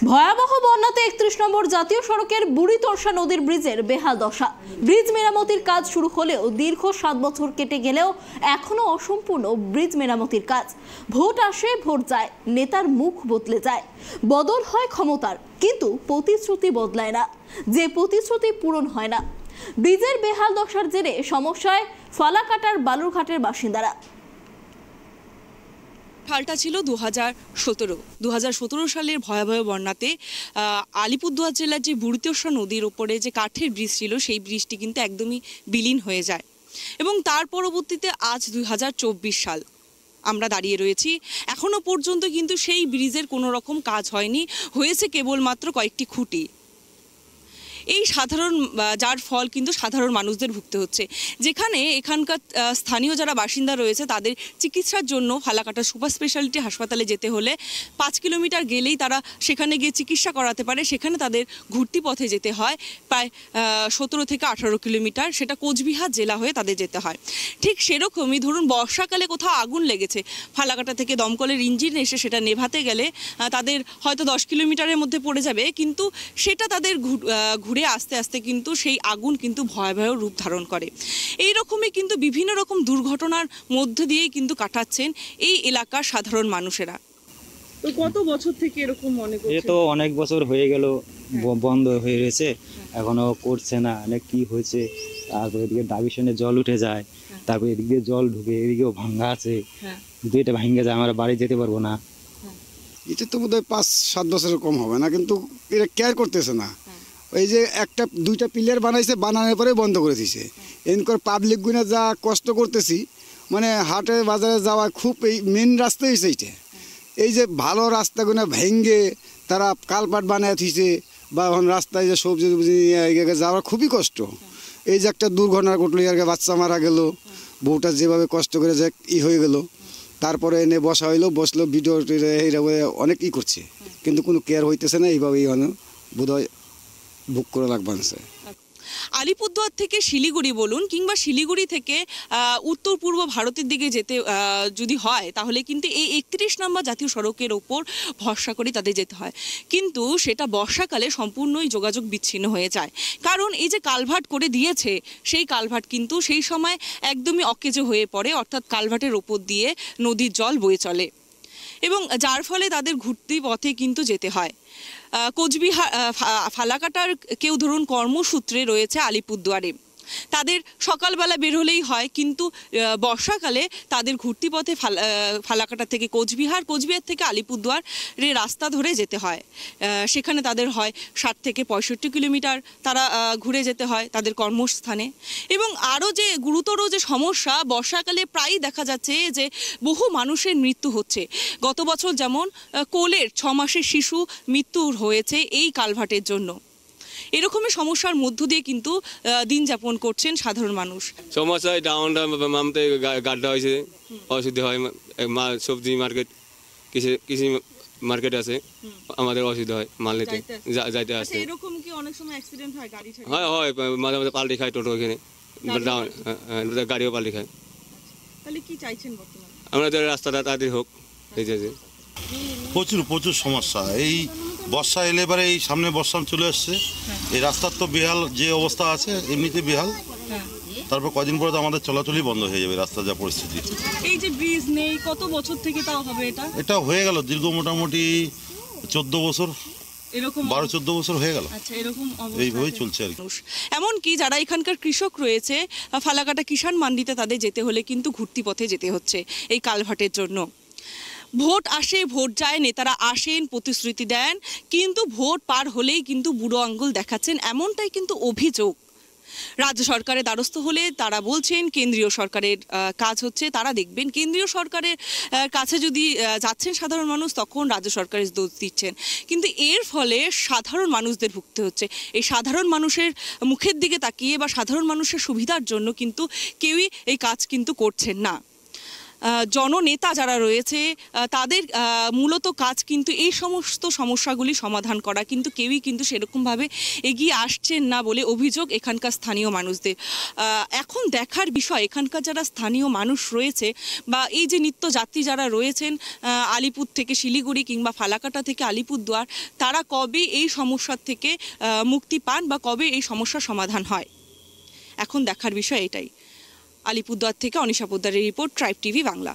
ভয়াবহ বন্যাতে ৩১ নম্বর জাতীয় সড়কের বুড়িতরসা নদীর ব্রিজের বেহাল দশা। ব্রিজ মেরামতির কাজ শুরু হলেও দীর্ঘ ৭ বছর কেটে গেলেও এখনো অসম্পূর্ণ ব্রিজ মেরামতির কাজ। ভোট আসে ভোট যায়, নেতার মুখ বদলে যায়, বদল হয় ক্ষমতার, কিন্তু প্রতিশ্রুতি বদলায় না, যে প্রতিশ্রুতি পূরণ হয় না। ব্রিজের বেহাল দশার জেরে সমস্যায় ফালাকাটার বালুরঘাটের বাসিন্দারা। সালটা ছিল 2017 সালের ভয়াবহ বন্যাতে আলিপুরদুয়ার জেলার যে বুড়িতরসা নদীর ওপরে যে কাঠের ব্রিজ ছিল সেই ব্রিজটি কিন্তু একদমই বিলীন হয়ে যায় এবং তার পরবর্তীতে আজ 2024 সাল আমরা দাঁড়িয়ে রয়েছি। এখনো পর্যন্ত কিন্তু সেই ব্রিজের কোনো রকম কাজ হয়নি, হয়েছে কেবলমাত্র কয়েকটি খুঁটি। এই সাধারণ যার ফল কিন্তু সাধারণ মানুষদের ভুগতে হচ্ছে, যেখানে এখানকার স্থানীয় যারা বাসিন্দা রয়েছে তাদের চিকিৎসার জন্য ফালাকাটা সুপার স্পেশালিটি হাসপাতালে যেতে হলে 5 কিলোমিটার গেলেই তারা সেখানে গিয়ে চিকিৎসা করাতে পারে। সেখানে তাদের ঘুরতি পথে যেতে হয় প্রায় 17 থেকে 18 কিলোমিটার, সেটা কোচবিহার জেলা হয়ে তাদের যেতে হয়। ঠিক সেরকমই ধরুন বর্ষাকালে কোথাও আগুন লেগেছে, ফালাকাটা থেকে দমকলের ইঞ্জিন এসে সেটা নেভাতে গেলে তাদের হয়তো 10 কিলোমিটারের মধ্যে পড়ে যাবে, কিন্তু সেটা তাদের ঘুরে আস্তে আস্তে কিন্তু সেই আগুন কিন্তু ভয়াবহ রূপ ধারণ করে। এই রকমই কিন্তু বিভিন্ন রকম দুর্ঘটনার মধ্য দিয়েই কিন্তু কাটাচ্ছেন এই এলাকার সাধারণ মানুষেরা। তো কত বছর থেকে এরকম মনে করছেন? এ তো অনেক বছর হয়ে গেল বন্ধ হয়ে রয়েছে, এখনো করছে না। অনেক কি হয়েছে, তারপর এদিকে ডাবিশনে জল উঠে যায়, তারপর এদিকে জল ঢুকে, এদিকেও ভাঙ্গা আছে, যদি এটা ভাঙ্গে যায় আমরা বাড়ি যেতে পারবো না। এটা তো বোধহয় 5-7 বছরের কম হবে না, কিন্তু এটা কেয়ার করতেছে না। ওই যে একটা 2টা পিলার বানাইছে, বানানোর পরে বন্ধ করে দিছে। এনকর পাবলিক গুনা যা কষ্ট করতেছি, মানে হাটে বাজারে যাওয়া খুব এই মেন রাস্তা হয়েছে এইটা। এই যে ভালো রাস্তাগুলো ভেঙ্গে তারা কালপাট বানায় থিছে, বা এখন রাস্তায় যে সবজি যাওয়া খুবই কষ্ট। এই যে একটা দুর্ঘটনা ঘটলো, আর বাচ্চা মারা গেল, বউটা যেভাবে কষ্ট করে যে হয়ে গেল, তারপরে এনে বসা হইলো, বসলো, ভিডিও অনেক করছে, কিন্তু কোনো কেয়ার হইতেছে না। এইভাবেই বোধহয় বুক করে লাগবে। আলিপুরদুয়ার থেকে শিলিগুড়ি বলুন, কিংবা শিলিগুড়ি থেকে উত্তর পূর্ব ভারতের দিকে যেতে যদি হয়, তাহলে কিন্তু এই 31 নম্বর জাতীয় সড়কের ওপর ভরসা করে তাদের যেতে হয়, কিন্তু সেটা বর্ষাকালে সম্পূর্ণই যোগাযোগ বিচ্ছিন্ন হয়ে যায়। কারণ এই যে কালভার্ট করে দিয়েছে, সেই কালভার্ট কিন্তু সেই সময় একদমই অকেজো হয়ে পড়ে, অর্থাৎ কালভার্টের ওপর দিয়ে নদীর জল বয়ে চলে এবং যার ফলে তাদের ঘুরতি পথে কিন্তু যেতে হয়। কোচবিহার ফালাকাটার কেউ ধরুন কর্মসূত্রে রয়েছে আলিপুরদুয়ারে, তাদের সকালবেলা বের হলেই হয়, কিন্তু বর্ষাকালে তাদের ঘুরতি পথে ফালাকাটা থেকে কোচবিহার থেকে আলিপুরদুয়ারের রাস্তা ধরে যেতে হয়। সেখানে তাদের হয় 60 থেকে 65 কিলোমিটার তারা ঘুরে যেতে হয় তাদের কর্মস্থানে। এবং আরও যে গুরুতর যে সমস্যা, বর্ষাকালে প্রায়ই দেখা যাচ্ছে যে বহু মানুষের মৃত্যু হচ্ছে। গত বছর যেমন কোলের 6 মাসের শিশু মৃত্যু হয়েছে এই কালভার্টের জন্য। এরকমই সমস্যার মধ্য দিয়ে কিন্তু দিন যাপন করছেন সাধারণ মানুষ। সমস্যায় ডাউনটা মামতে গাড্ডা হয়েছে, অসুবিধা হয়, সবজি মার্কেট, কৃষি মার্কেট আছে, আমাদের অসুবিধা হয় মাল নিতে যাইতে আসতে। এরকম কি অনেক সময় অ্যাক্সিডেন্ট হয়? গাড়ি হয় মাঝে মাঝে পাল্টি খায় টোটো, এখানে গাড়িও পাল্টি খায়। তাহলে কি চাইছেন বর্তমানে? আমাদের রাস্তাটা তাড়াতাড়ি হোক। এই যে প্রচুর সমস্যা। এই বর্ষা এলে এবারে এই সামনে বর্ষা চলে আসছে, এই রাস্তার তো বেহাল যে অবস্থা আছে, এমনিতে বেহাল। তারপর কদিন পরে তো আমাদের চলাচলই বন্ধ হয়ে যাবে, রাস্তার যা পরিস্থিতি। এই যে ব্রিজ নেই, কত বছর থেকে তাও হবে এটা হয়ে গেল দীর্ঘ মোটামুটি 14 বছর, এরকম 12-14 বছর হয়ে গেল। আচ্ছা, এরকম এইভাবেই চলছে আর কি। এমনকি যারা এখানকার কৃষক রয়েছে, ফালাকাটা কিষাণ মান্ডিতে তাদের যেতে হলে কিন্তু ঘুরতি পথে যেতে হচ্ছে এই কালভার্টের জন্য। ভোট আসে ভোট যায়, নেতারা আসেন, প্রতিশ্রুতি দেন, কিন্তু ভোট পার হলেই কিন্তু বুড়ো আঙ্গুল দেখাচ্ছেন, এমনটাই কিন্তু অভিযোগ। রাজ্য সরকারের দ্বারস্থ হলে তারা বলছেন কেন্দ্রীয় সরকারের কাজ হচ্ছে, তারা দেখবেন। কেন্দ্রীয় সরকারের কাছে যদি যাচ্ছেন সাধারণ মানুষ, তখন রাজ্য সরকারের দোষ দিচ্ছেন, কিন্তু এর ফলে সাধারণ মানুষদের ভুগতে হচ্ছে। এই সাধারণ মানুষের মুখের দিকে তাকিয়ে বা সাধারণ মানুষের সুবিধার জন্য কিন্তু কেউই এই কাজ কিন্তু করছেন না। জননেতা যারা রয়েছে তাদের মূলত কাজ কিন্তু এই সমস্ত সমস্যাগুলি সমাধান করা, কিন্তু কেউই কিন্তু সেরকমভাবে এগিয়ে আসছেন না বলে অভিযোগ এখানকার স্থানীয় মানুষদের। এখন দেখার বিষয় এখানকার যারা স্থানীয় মানুষ রয়েছে বা এই যে নিত্যযাত্রী যারা রয়েছেন আলিপুর থেকে শিলিগুড়ি কিংবা ফালাকাটা থেকে আলিপুরদুয়ার, তারা কবে এই সমস্যার থেকে মুক্তি পান বা কবে এই সমস্যার সমাধান হয়, এখন দেখার বিষয় এটাই। আলিপুরদুয়ার থেকে অনিশা পোদ্দারের রিপোর্ট, ট্রাইব টিভি বাংলা।